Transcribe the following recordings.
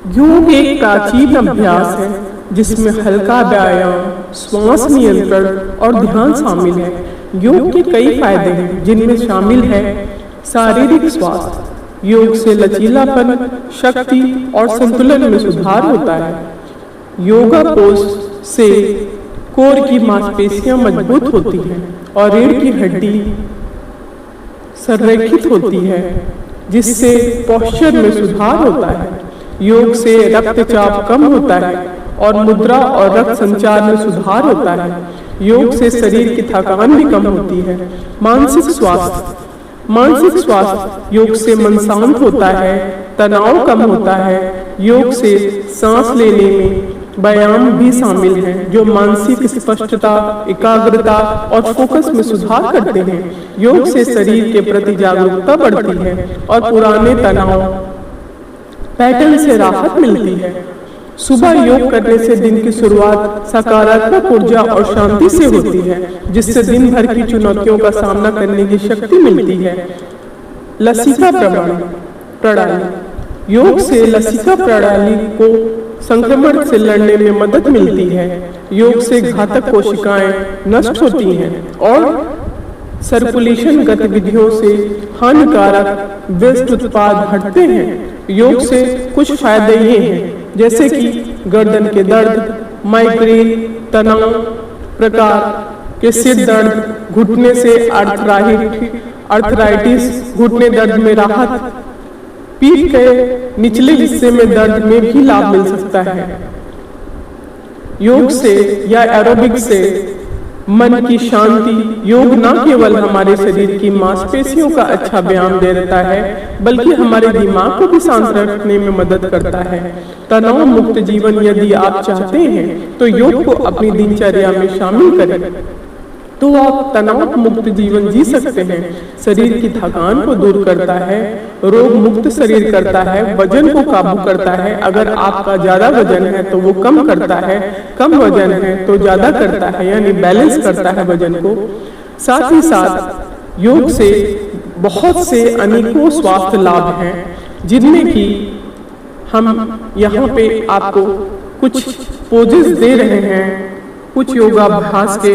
योग एक प्राचीन अभ्यास है जिसमें हल्का व्यायाम, श्वास नियंत्रण और ध्यान शामिल है। योग के कई फायदे हैं जिनमें शामिल है शारीरिक स्वास्थ्य। योग से लचीलापन, शक्ति और संतुलन में सुधार होता है। योगा पोज से कोर की मांसपेशियां मजबूत होती हैं और रीढ़ की हड्डी संरेखित होती है, जिससे पोस्चर में सुधार होता है। योग से रक्तचाप कम होता है और मुद्रा और रक्त संचार में सुधार होता है। योग से शरीर की थकान भी कम होती है। मानसिक स्वास्थ्य योग से मन शांत होता है, तनाव कम होता है। योग से सांस लेने में व्यायाम भी शामिल हैं जो मानसिक स्पष्टता, एकाग्रता और फोकस में सुधार करते हैं। योग से शरीर के प्रति जागरूकता बढ़ती है और पुराने तनाव पैटर्न से राहत मिलती है। सुबह योग करने से दिन की शुरुआत सकारात्मक ऊर्जा और शांति से होती है, जिससे दिन भर की चुनौतियों का सामना करने की शक्ति मिलती है। लसिका प्रणाली योग से लसिका प्रणाली को संक्रमण से लड़ने में मदद मिलती है। योग से घातक कोशिकाएं नष्ट होती हैं और सर्कुलेशन गतिविधियों से हानिकारक वेस्ट उत्पाद हटते हैं। योग से कुछ फायदे ये हैं, जैसे कि गर्दन के दर्द, माइग्रेन, तनाव प्रकार के सिर दर्द, घुटने से आर्थराइटिस, घुटने दर्द में राहत, पीठ के निचले हिस्से में दर्द में भी लाभ मिल सकता है। योग से या एरोबिक से मन की शांति। योग न केवल हमारे शरीर की मांसपेशियों का अच्छा व्यायाम दे देता है, बल्कि हमारे दिमाग को भी शांत रखने में मदद करता है। तनाव मुक्त जीवन यदि आप चाहते हैं तो योग को अपनी दिनचर्या में शामिल करें, तो आप तनाव मुक्त जीवन जी सकते हैं। शरीर की थकान को दूर करता है, रोग मुक्त शरीर करता है, वजन को काबू करता है। अगर आपका ज्यादा वजन है तो वो कम करता है, कम वजन है तो ज्यादा करता है, यानी बैलेंस करता है वजन को। साथ ही साथ योग से बहुत से अनेकों स्वास्थ्य लाभ हैं, जिनमें कि हम यहाँ पे आपको कुछ पोजेस दे रहे हैं, कुछ योगाभ्यास के,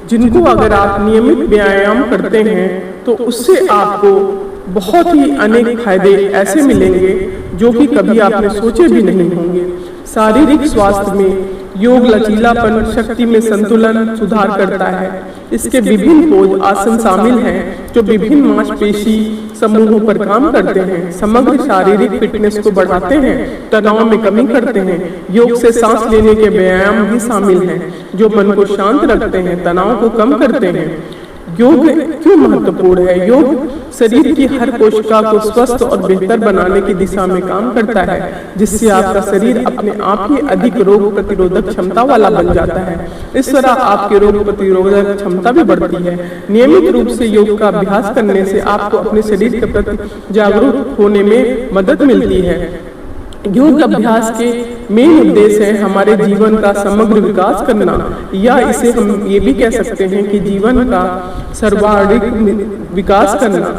जिनको अगर आप नियमित व्यायाम करते हैं तो उससे आपको बहुत ही अनेक फायदे ऐसे मिलेंगे जो कि कभी आपने सोचे भी नहीं होंगे। शारीरिक स्वास्थ्य में योग लचीलापन, शक्ति में संतुलन सुधार करता है। इसके विभिन्न पोज आसन शामिल हैं जो विभिन्न मांसपेशी समूहों पर काम करते हैं, समग्र शारीरिक फिटनेस को बढ़ाते हैं, तनाव में कमी करते हैं। योग से सांस लेने के व्यायाम भी शामिल हैं जो मन को शांत रखते हैं, तनाव को कम करते हैं। योग क्यों महत्वपूर्ण है? योग शरीर की हर कोशिका को स्वस्थ और बेहतर बनाने की दिशा में काम करता है, जिससे आपका शरीर अपने आप ही अधिक रोग प्रतिरोधक क्षमता वाला बन जाता है। इस तरह आपकी रोग प्रतिरोधक क्षमता भी बढ़ती है। नियमित रूप से योग का अभ्यास करने से आपको अपने शरीर के प्रति जागरूक होने में मदद मिलती है। योग अभ्यास के मेन उद्देश्य है हमारे जीवन का समग्र विकास करना, या इसे हम ये भी कह सकते हैं कि जीवन का सर्वांगीण विकास करना।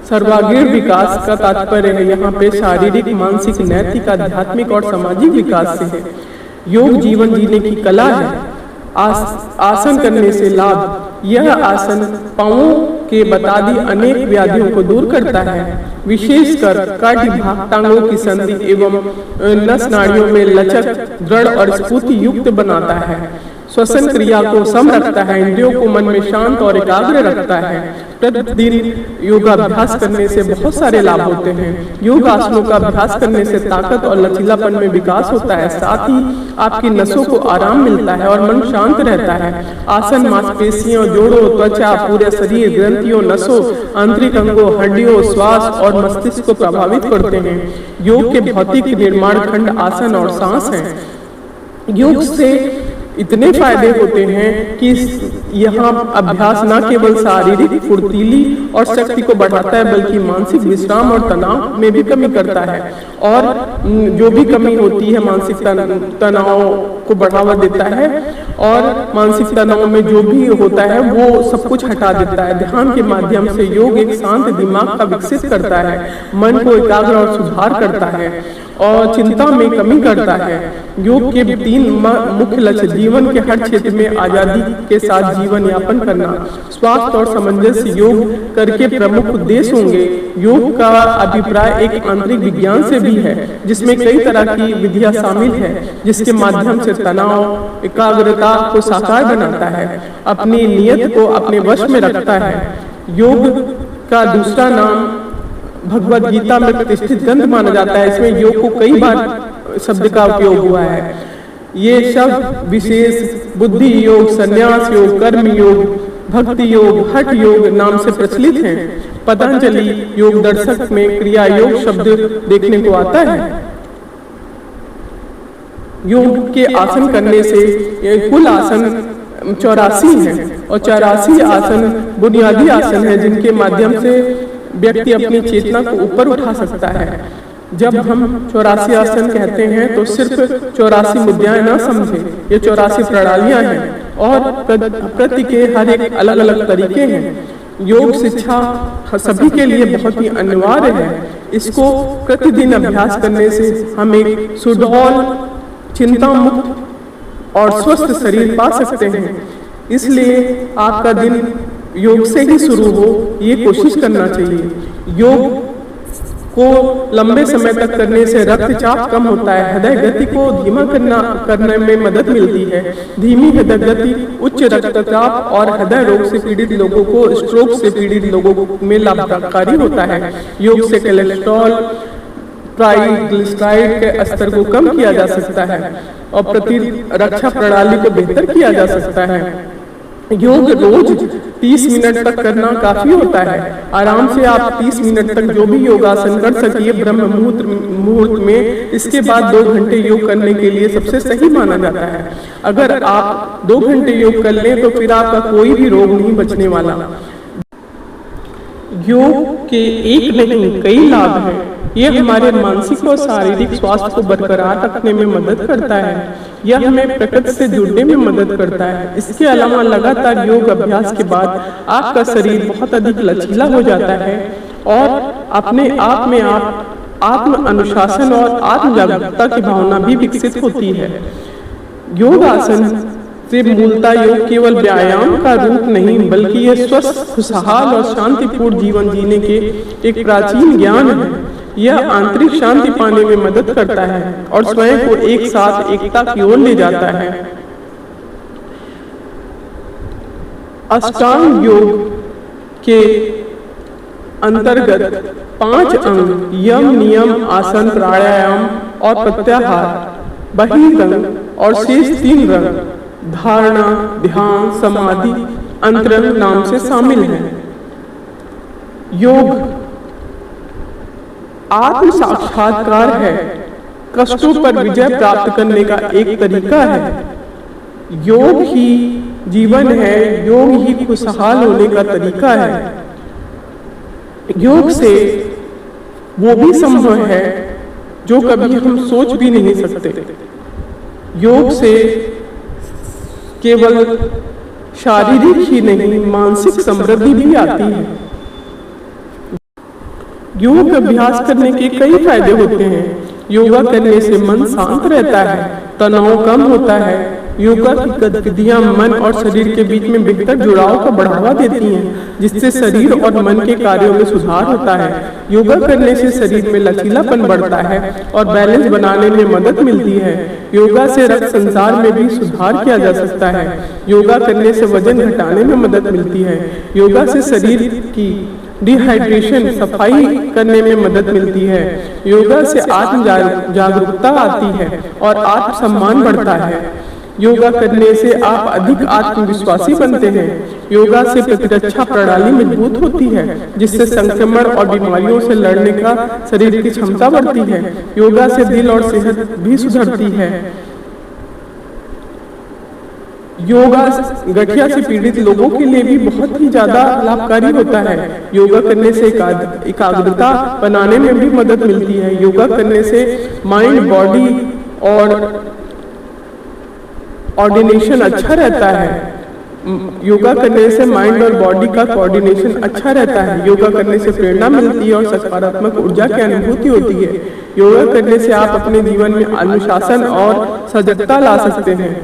सर्वांगीण विकास का तात्पर्य है यहाँ पे शारीरिक, मानसिक, नैतिक, आध्यात्मिक और सामाजिक विकास से है। योग जीवन जीने की कला है। आसन करने से लाभ। यह आसन पांवों के बतादी अनेक व्याधियों को दूर करता है, विशेषकर कटी भाग, टांगों की संधि एवं नस नाड़ियों में लचक, दृढ़ और स्फूर्ति युक्त बनाता है। श्वसन क्रिया को सम रखता है, इंद्रियों को मन में शांत और एकाग्र रखता है। प्रतिदिन योगाभ्यास करने से बहुत सारे लाभ होते हैं। योग आसनों का अभ्यास करने से ताकत और लचीलापन में विकास होता है, साथ ही आपकी नसों को आराम मिलता है और मन शांत रहता है। आसन मांसपेशियों, जोड़ों, त्वचा, पूरे शरीर, ग्रंथियों, नसों, आंतरिक अंगों, हड्डियों, श्वास और मस्तिष्क को प्रभावित करते हैं। योग के भौतिक निर्माण खंड आसन और सांस हैं। योग से इतने फायदे होते हैं कि यहाँ अभ्यास न केवल शारीरिक फुर्तीली और शक्ति को बढ़ाता है, बल्कि मानसिक विश्राम और तनाव में भी कमी करता है। और जो भी कमी होती है मानसिक तनाव को बढ़ावा देता है, और मानसिक तनाव में जो भी होता है वो सब कुछ हटा देता है। ध्यान के माध्यम से योग एक शांत दिमाग का विकसित करता है, मन को एकाग्र और सुधार करता है। और चिंता में कमी करता है। योग के 3 मुख्य लक्ष्य जीवन के हर क्षेत्र में आजादी के साथ जीवन यापन करना, स्वास्थ्य और सामंजस्य योग करके प्रमुख उद्देश्य होंगे। योग का अभिप्राय एक आंतरिक विज्ञान से भी है, जिसमें कई तरह की विधियां शामिल है, जिसके माध्यम से तनाव, एकाग्रता को साकार बनाता है, अपनी नियत को अपने वश में रखता है। योग का दूसरा नाम भगवद गीता में प्रतिष्ठित ग्रंथ माना जाता है। इसमें योग को कई बार शब्द का उपयोग हुआ है। ये शब्द विशेष बुद्धि योग, संन्यास योग, कर्म योग, भक्ति योग, हठ योग नाम से प्रचलित हैं। पतंजलि योग दर्शक में क्रिया योग शब्द देखने को आता है। योग के आसन करने से कुल आसन 84 हैं और 84 आसन बुनियादी आसन है, जिनके माध्यम से व्यक्ति अपनी चेतना को ऊपर उठा सकता है। जब हम 84 आसन कहते हैं तो सिर्फ 84 मुद्राएं ना समझे, ये 84 प्रणालियां हैं और प्रति के हर एक अलग अलग तरीके हैं। योग शिक्षा सभी के लिए बहुत ही अनिवार्य है। इसको प्रतिदिन अभ्यास करने से हम एक सुडौल, चिंता मुक्त और स्वस्थ शरीर पा सकते हैं। इसलिए आपका दिन योग से ही शुरू हो, ये कोशिश करना चाहिए। योग को लंबे समय तक करने से रक्तचाप कम होता है, हृदय गति को धीमा करने में मदद मिलती है। धीमी हृदय गति उच्च रक्तचाप और हृदय रोग से पीड़ित लोगों को, स्ट्रोक से पीड़ित लोगों में लाभकारी होता है। योग से कोलेस्ट्रॉल, ट्राइग्लिसराइड के स्तर को कम किया जा सकता है और प्रतिरक्षा प्रणाली को बेहतर किया जा सकता है। योग रोज 30 मिनट तक करना काफी होता है। आराम से आप 30 मिनट तक जो भी योगासन कर सकिए ब्रह्म मुहूर्त में। इसके बाद 2 घंटे योग करने के लिए सबसे सही माना जाता है। अगर आप 2 घंटे योग कर लें तो फिर आपका कोई भी रोग नहीं बचने वाला। योग के एक नहीं कई लाभ हैं। यह हमारे मानसिक और शारीरिक स्वास्थ्य को बरकरार रखने में मदद करता है। यह हमें प्रकृति से जुड़ने में मदद करता है। इसके अलावा लगातार योग अभ्यास के बाद आपका शरीर बहुत अधिक लचीला हो जाता है और अपने आप में आप आत्म अनुशासन और आत्म जागरूकता की भावना भी विकसित होती है। योग आसन से मूलतः योग केवल व्यायाम का रूप नहीं, बल्कि यह स्वस्थ, खुशहाल और शांतिपूर्ण जीवन जीने के एक प्राचीन ज्ञान है। यह आंतरिक शांति पाने में मदद करता है और स्वयं को एक साथ एकता की ओर ले जाता है। अष्टांग योग के अंतर्गत 5 अंग यम, नियम, आसन, प्राणायाम और प्रत्याहार, बहिरंग और शेष 3 रंग धारणा, ध्यान, समाधि, अंतरंग नाम से शामिल हैं। योग आत्म साक्षात्कार है, कष्टों पर विजय प्राप्त करने का एक तरीका है। योग ही जीवन है, योग ही खुशहाल होने का तरीका है। योग से वो भी संभव है जो कभी हम सोच भी नहीं सकते। योग से केवल शारीरिक ही नहीं, मानसिक समृद्धि भी आती है। योग अभ्यास करने के कई फायदे होते हैं। योगा करने से मन शांत रहता है, तनाव कम होता है। योगा की गतिविधियां मन और शरीर के बीच में बेहतर जुड़ाव को बढ़ावा देती हैं, जिससे शरीर और मन के कार्यों में सुधार होता है। योगा करने से शरीर में लचीलापन बढ़ता है और बैलेंस बनाने में मदद मिलती है। योगा से रक्त संचार में भी सुधार किया जा सकता है। योगा करने से वजन घटाने में मदद मिलती है। योगा से शरीर की डिहाइड्रेशन सफाई करने में मदद मिलती है। योगा से आत्म जागरूकता आती है और आत्मसम्मान बढ़ता है। योगा करने से आप अधिक आत्मविश्वासी बनते हैं। योगा से प्रतिरक्षा प्रणाली मजबूत होती है, जिससे संक्रमण और बीमारियों से लड़ने का शरीर की क्षमता बढ़ती है। योगा से दिल और सेहत भी सुधरती है। योगा गठिया से पीड़ित लोगों के लिए भी बहुत ही ज्यादा लाभकारी होता है। योगा करने से एकाग्रता बनाने में भी मदद मिलती है। योगा करने से माइंड, बॉडी और ऑर्डिनेशन अच्छा रहता है। योगा करने से माइंड और बॉडी का कोऑर्डिनेशन अच्छा रहता है। योगा करने से प्रेरणा मिलती है और सकारात्मक ऊर्जा की अनुभूति होती है। योगा करने से आप अपने जीवन में अनुशासन और सजगता ला सकते हैं।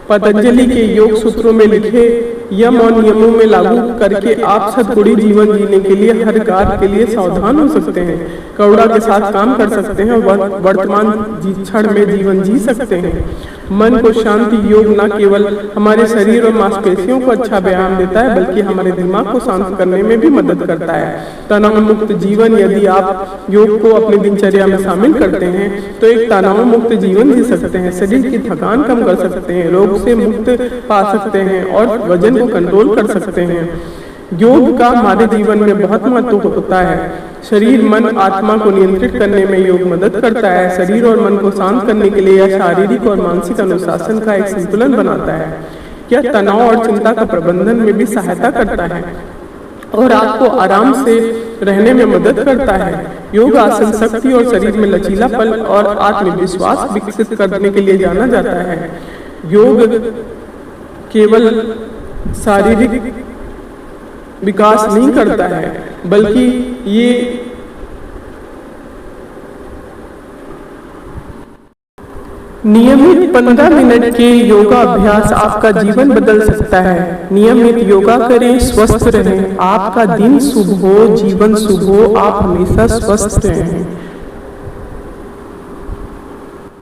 पतंजलि के योग सूत्रों में लिखे यम और नियमों में लागू करके आप सद्गुणी जीवन जीने के लिए हर कार्य के लिए सावधान हो सकते हैं, करुणा के साथ काम कर सकते हैं और वर्तमान क्षण में जीवन जी सकते हैं। मन को शांति योग न केवल हमारे शरीर और मांसपेशियों को अच्छा व्यायाम देता है, बल्कि हमारे दिमाग को शांत करने में भी मदद करता है। तनाव मुक्त जीवन, यदि आप योग को अपनी दिनचर्या में शामिल करते हैं तो एक तनाव मुक्त जीवन जी सकते हैं, शरीर की थकान कम कर सकते हैं, रोग से मुक्त पा सकते हैं और वजन को कंट्रोल कर सकते हैं। योग का हमारे जीवन में बहुत महत्व होता है। शरीर मन आत्मा को नियंत्रित करने में योग मदद करता है। शरीर और मन को शांत करने के लिए यह शारीरिक और मानसिक अनुशासन का एक संतुलन बनाता है। यह तनाव और चिंता का प्रबंधन में भी सहायता करता है और आपको आराम से रहने में मदद करता है। योग आसन शक्ति और शरीर में लचीलापन और आत्मविश्वास विकसित करने के लिए जाना जाता है। योग केवल शारीरिक विकास नहीं करता है, बल्कि ये नियमित 15 मिनट के योगा अभ्यास आपका जीवन बदल सकता है। नियमित योगा करें, स्वस्थ रहें। आपका दिन शुभ हो, जीवन शुभ हो, आप हमेशा स्वस्थ रहें।